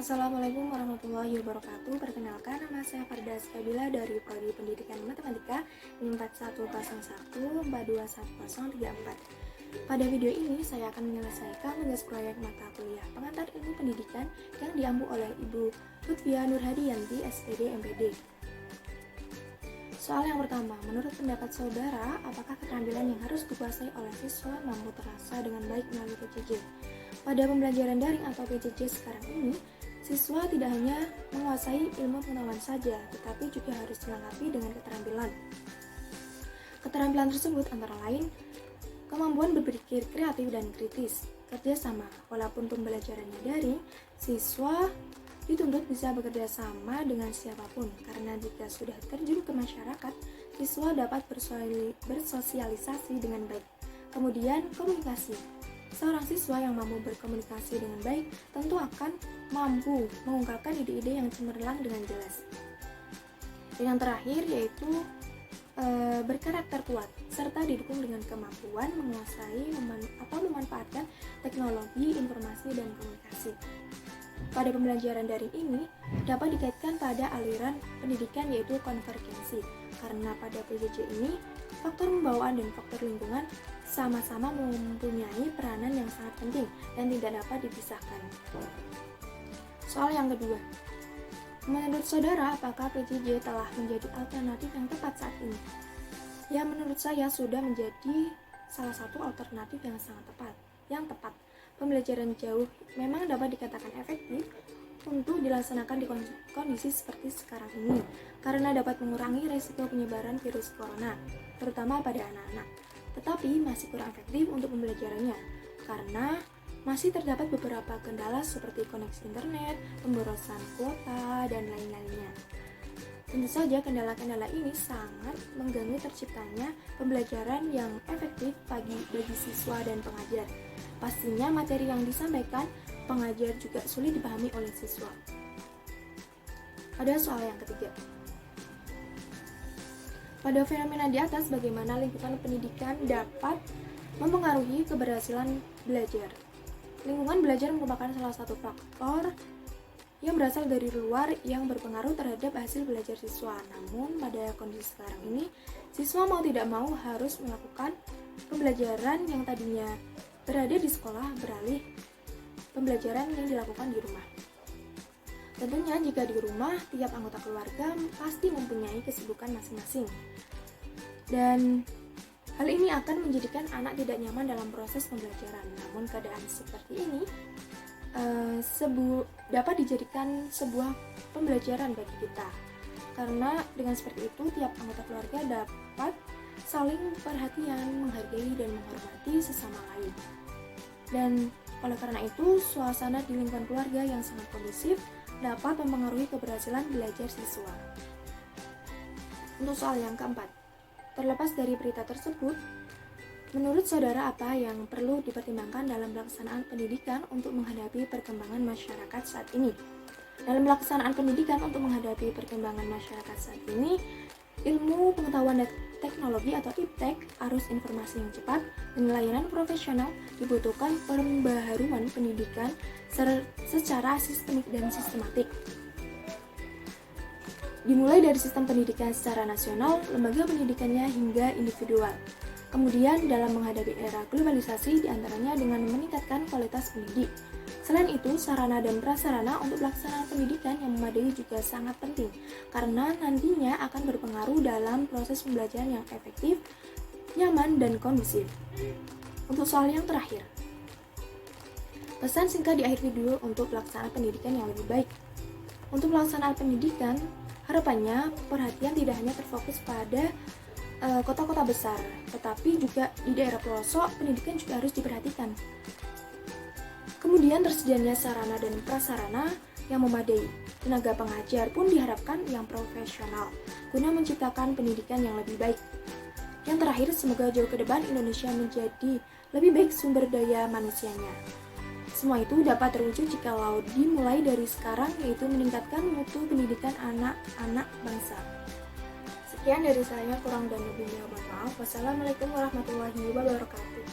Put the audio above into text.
Assalamualaikum warahmatullahi wabarakatuh. Perkenalkan, nama saya Farda Skabila dari Prodi Pendidikan Matematika 4101421034. Pada video ini saya akan menyelesaikan tugas proyek mata kuliah pengantar ilmu pendidikan yang diampu oleh Ibu Lutfia Nurhadiyanti, SPD MPD. Soal yang pertama, menurut pendapat saudara, apakah keterampilan yang harus dikuasai oleh siswa mampu terasa dengan baik melalui PJJ? Pada pembelajaran daring atau PJJ sekarang ini, siswa tidak hanya menguasai ilmu pengetahuan saja, tetapi juga harus dilengkapi dengan keterampilan. Keterampilan tersebut antara lain kemampuan berpikir kreatif dan kritis, kerjasama. Walaupun pembelajarannya daring, siswa dituntut bisa bekerja sama dengan siapapun, karena jika sudah terjun ke masyarakat, siswa dapat bersosialisasi dengan baik. Kemudian, komunikasi. Seorang siswa yang mampu berkomunikasi dengan baik tentu akan mampu mengungkapkan ide-ide yang cemerlang dengan jelas. Dan yang terakhir yaitu berkarakter kuat, serta didukung dengan kemampuan menguasai atau memanfaatkan teknologi, informasi, dan komunikasi. Pada pembelajaran daring ini dapat dikaitkan pada aliran pendidikan yaitu konvergensi, karena pada PJJ ini faktor pembawaan dan faktor lingkungan sama-sama mempunyai peranan yang sangat penting dan tidak dapat dipisahkan. Soal yang kedua, menurut saudara apakah PJJ telah menjadi alternatif yang tepat saat ini? Ya, menurut saya sudah menjadi salah satu alternatif yang sangat tepat. Pembelajaran jauh memang dapat dikatakan efektif untuk dilaksanakan di kondisi seperti sekarang ini, karena dapat mengurangi risiko penyebaran virus corona, terutama pada anak-anak. Tetapi masih kurang efektif untuk pembelajarannya, karena masih terdapat beberapa kendala seperti koneksi internet, pemborosan kuota, dan lain-lainnya. Tentu saja kendala-kendala ini sangat mengganggu terciptanya pembelajaran yang efektif bagi siswa dan pengajar. Pastinya materi yang disampaikan pengajar juga sulit dipahami oleh siswa. Pada soal yang ketiga, pada fenomena di atas, bagaimana lingkungan pendidikan dapat mempengaruhi keberhasilan belajar? Lingkungan belajar merupakan salah satu faktor yang berasal dari luar yang berpengaruh terhadap hasil belajar siswa. Namun, pada kondisi sekarang ini, siswa mau tidak mau harus melakukan pembelajaran yang tadinya berada di sekolah beralih pembelajaran yang dilakukan di rumah. Tentunya jika di rumah, tiap anggota keluarga pasti mempunyai kesibukan masing-masing. Dan hal ini akan menjadikan anak tidak nyaman dalam proses pembelajaran. Namun keadaan seperti ini dapat dijadikan sebuah pembelajaran bagi kita. Karena dengan seperti itu, tiap anggota keluarga dapat saling perhatian, menghargai, dan menghormati sesama lain. Dan oleh karena itu, suasana di lingkungan keluarga yang sangat kondusif dapat mempengaruhi keberhasilan belajar siswa. Untuk soal yang keempat, terlepas dari berita tersebut, menurut saudara apa yang perlu dipertimbangkan dalam pelaksanaan pendidikan untuk menghadapi perkembangan masyarakat saat ini? Dalam pelaksanaan pendidikan untuk menghadapi perkembangan masyarakat saat ini, ilmu pengetahuan dan teknologi atau IPTEK, arus informasi yang cepat, dan layanan profesional dibutuhkan pembaharuan pendidikan secara sistemik dan sistematik. Dimulai dari sistem pendidikan secara nasional, lembaga pendidikannya hingga individual. Kemudian dalam menghadapi era globalisasi diantaranya dengan meningkatkan kualitas pendidik. Selain itu, sarana dan prasarana untuk pelaksanaan pendidikan yang memadai juga sangat penting, karena nantinya akan berpengaruh dalam proses pembelajaran yang efektif, nyaman, dan kondusif. Untuk soal yang terakhir, pesan singkat di akhir video untuk pelaksanaan pendidikan yang lebih baik. Untuk pelaksanaan pendidikan, harapannya perhatian tidak hanya terfokus pada kota-kota besar, tetapi juga di daerah pelosok pendidikan juga harus diperhatikan. Kemudian tersedianya sarana dan prasarana yang memadai. Tenaga pengajar pun diharapkan yang profesional guna menciptakan pendidikan yang lebih baik. Yang terakhir, semoga jauh ke depan Indonesia menjadi lebih baik sumber daya manusianya. Semua itu dapat terwujud jikalau dimulai dari sekarang, yaitu meningkatkan mutu pendidikan anak-anak bangsa. Sekian dari saya, kurang dan lebihnya mohon maaf. Wassalamualaikum warahmatullahi wabarakatuh.